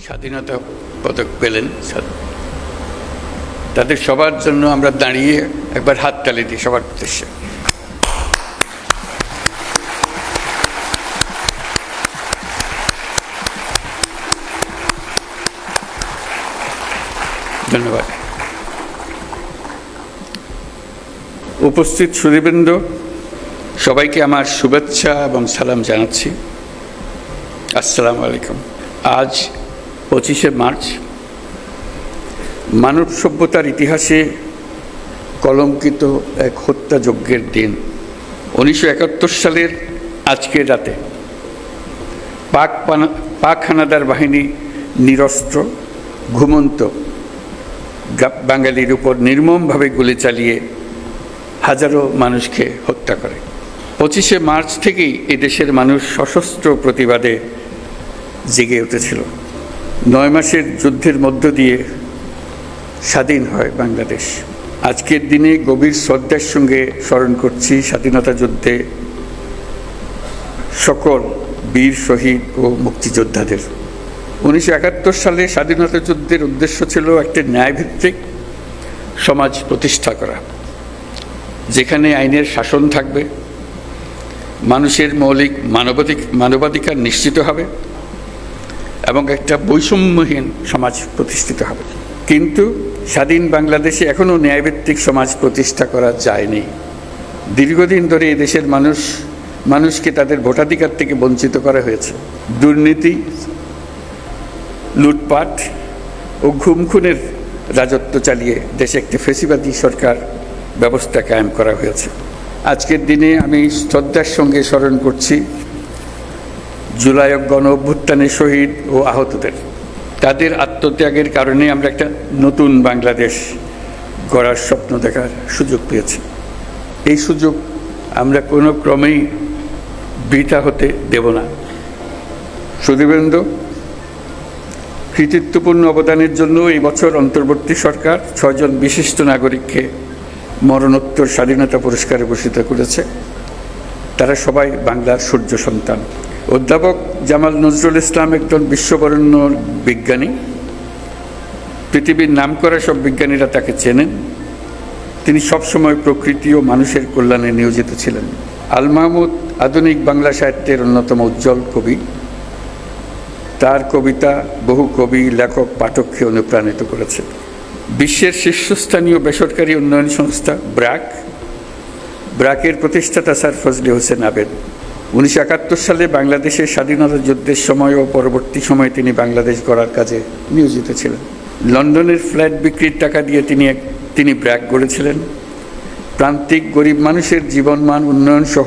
স্বাধীনতা পদক পেলেন, তাদের সবার জন্য আমরা দাঁড়িয়ে একবার হাততালি দিই সবার উদ্দেশ্যে। ধন্যবাদ। উপস্থিত সুধীবৃন্দ, সবাইকে আমার শুভেচ্ছা এবং সালাম জানাচ্ছি। আসসালামু আলাইকুম। আজ 25শে মার্চ, মানব সভ্যতার ইতিহাসে কলঙ্কিত এক হত্যাযজ্ঞের দিন। 1971 সালের আজকের রাতে পাক হানাদার বাহিনী নিরস্ত্র ঘুমন্ত বাঙালির উপর নির্মমভাবে গুলি চালিয়ে হাজারো মানুষকে হত্যা করে। 25শে মার্চ থেকেই এদেশের মানুষ সশস্ত্র প্রতিবাদে জেগে উঠেছিল। 9 মাসের যুদ্ধের মধ্য দিয়ে স্বাধীন হয় বাংলাদেশ। আজকের দিনে গভীর শ্রদ্ধার সঙ্গে স্মরণ করছি স্বাধীনতা যুদ্ধে সকল বীর শহীদ ও মুক্তিযোদ্ধাদের। 1971 সালে স্বাধীনতা যুদ্ধের উদ্দেশ্য ছিল একটি ন্যায়ভিত্তিক সমাজ প্রতিষ্ঠা করা, যেখানে আইনের শাসন থাকবে, মানুষের মৌলিক মানবাধিকার নিশ্চিত হবে এবং একটা বৈষম্যহীন সমাজ প্রতিষ্ঠিত হবে। কিন্তু স্বাধীন বাংলাদেশে এখনও ন্যায়ভিত্তিক সমাজ প্রতিষ্ঠা করা যায়নি। দীর্ঘদিন ধরে এদেশের মানুষকে তাদের ভোটাধিকার থেকে বঞ্চিত করা হয়েছে। দুর্নীতি, লুটপাট ও খুনের রাজত্ব চালিয়ে দেশে একটি ফ্যাসিবাদী সরকার ব্যবস্থা কায়েম করা হয়েছে। আজকের দিনে আমি শ্রদ্ধার সঙ্গে স্মরণ করছি জুলাই গণ অভ্যুত্থানের শহীদ ও আহতদের। তাদের আত্মত্যাগের কারণে আমরা একটা নতুন বাংলাদেশ গড়ার স্বপ্ন দেখার সুযোগ পেয়েছি। এই সুযোগ আমরা কোনো ক্রমেই বৃথা হতে দেব না। সুধীবৃন্দ, কৃতিত্বপূর্ণ অবদানের জন্য এই বছর অন্তর্বর্তী সরকার 6 জন বিশিষ্ট নাগরিককে মরণোত্তর স্বাধীনতা পুরস্কারে ভূষিত করেছে। তারা সবাই বাংলার সূর্য সন্তান। অধ্যাপক জামাল নজরুল ইসলাম একজন বিশ্ববরেণ্য বিজ্ঞানী। পৃথিবীর নামকরা সব বিজ্ঞানীরা তাকে চেনেন। তিনি সবসময় প্রকৃতি ও মানুষের কল্যাণে নিয়োজিত ছিলেন। আল মাহমুদ আধুনিক বাংলা সাহিত্যের অন্যতম উজ্জ্বল কবি। তার কবিতা বহু কবি, লেখক, পাঠককে অনুপ্রাণিত করেছে। বিশ্বের শীর্ষস্থানীয় বেসরকারি উন্নয়ন সংস্থা ব্র্যাকের প্রতিষ্ঠাতা স্যার ফজলে হোসেন আবেদ 1971 সালে বাংলাদেশের স্বাধীনতা যুদ্ধের সময় ও পরবর্তী সময়ে তিনি বাংলাদেশ গড়ার কাজে নিয়োজিত ছিলেন। লন্ডনের ফ্ল্যাট বিক্রির টাকা দিয়ে তিনি ব্র্যাক গড়েছিলেন। প্রান্তিক গরিব মানুষের জীবনমান উন্নয়ন সহ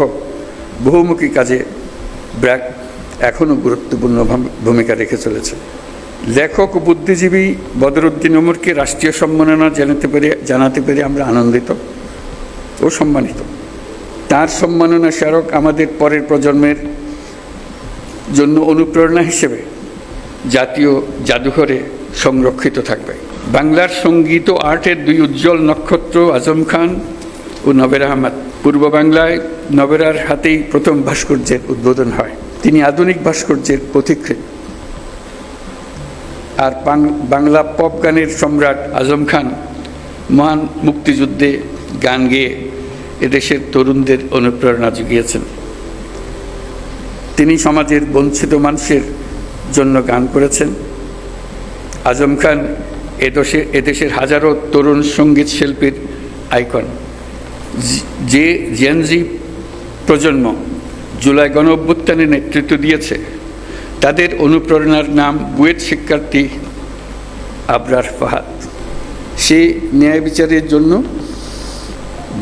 বহুমুখী কাজে ব্র্যাক এখনও গুরুত্বপূর্ণ ভূমিকা রেখে চলেছে। লেখক ও বুদ্ধিজীবী বদরুদ্দিন ওমরকে রাষ্ট্রীয় সম্মাননা জানাতে পেরে আমরা আনন্দিত ও সম্মানিত। তার সম্মাননা স্মারক আমাদের পরের প্রজন্মের জন্য অনুপ্রেরণা হিসেবে জাতীয় জাদুঘরে সংরক্ষিত থাকবে। বাংলার সঙ্গীত ও আর্টের 2 উজ্জ্বল নক্ষত্র আজম খান ও নবের আহমদ। পূর্ব বাংলায় নবেরার হাতেই প্রথম ভাস্কর্যের উদ্বোধন হয়। তিনি আধুনিক ভাস্কর্যের পথিকৃৎ। আর বাংলা পপ গানের সম্রাট আজম খান মহান মুক্তিযুদ্ধে গান গেয়ে এদেশের তরুণদের অনুপ্রেরণা জুগিয়েছেন। তিনি সমাজের বঞ্চিত মানুষের জন্য গান করেছেন। আজম খান এদেশের হাজারো তরুণ সঙ্গীত শিল্পীর আইকন। যে জেনজি প্রজন্ম জুলাই গণ অভ্যুত্থানে নেতৃত্ব দিয়েছে, তাদের অনুপ্রেরণার নাম বুয়েট শিক্ষার্থী আবরার ফাহাদ। সে ন্যায় বিচারের জন্য,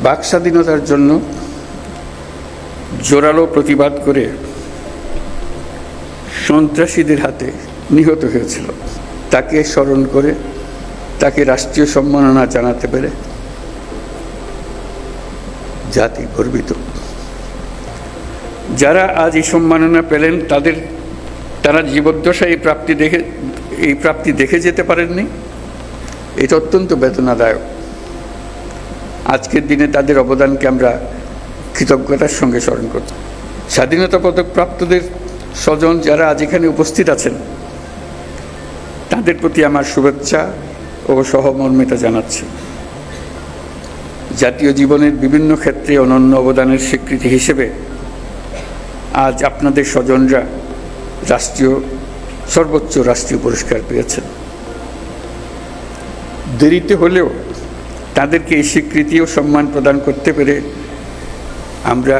বাক স্বাধীনতার জন্য জোরালো প্রতিবাদ করে সন্ত্রাসীদের হাতে নিহত হয়েছিল। তাকে স্মরণ করে তাকে রাষ্ট্রীয় সম্মাননা জানাতে পেরে জাতি গর্বিত। যারা আজ এই সম্মাননা পেলেন তারা জীবদ্দশায় এই প্রাপ্তি দেখে যেতে পারেননি। এটা অত্যন্ত বেদনাদায়ক। আজকের দিনে তাদের অবদানকে আমরা কৃতজ্ঞতার সঙ্গে স্মরণ করছি। স্বাধীনতা পদক প্রাপ্তদের স্বজন যারা আজ এখানে উপস্থিত আছেন, তাদের প্রতি আমার শুভেচ্ছা ও সহমর্মিতা জানাচ্ছি। জাতীয় জীবনের বিভিন্ন ক্ষেত্রে অনন্য অবদানের স্বীকৃতি হিসেবে আজ আপনাদের স্বজনরা সর্বোচ্চ রাষ্ট্রীয় পুরস্কার পেয়েছেন। দেরিতে হলেও তাদেরকে এই স্বীকৃতি ও সম্মান প্রদান করতে পেরে আমরা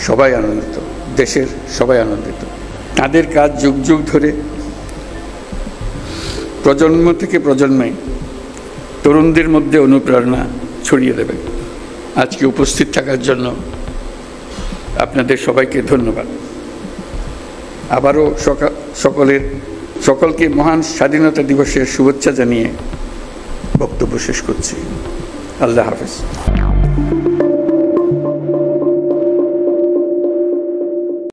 সবাই আনন্দিত, দেশের সবাই আনন্দিত। তাদের কাজ যুগ যুগ ধরে প্রজন্ম থেকে প্রজন্মে তরুণদের মধ্যে অনুপ্রেরণা ছড়িয়ে দেবে। আজকে উপস্থিত থাকার জন্য আপনাদের সবাইকে ধন্যবাদ। আবারও সকলকে মহান স্বাধীনতা দিবসের শুভেচ্ছা জানিয়ে বক্তব্য শেষ করছি। আল্লাহ হাফেজ।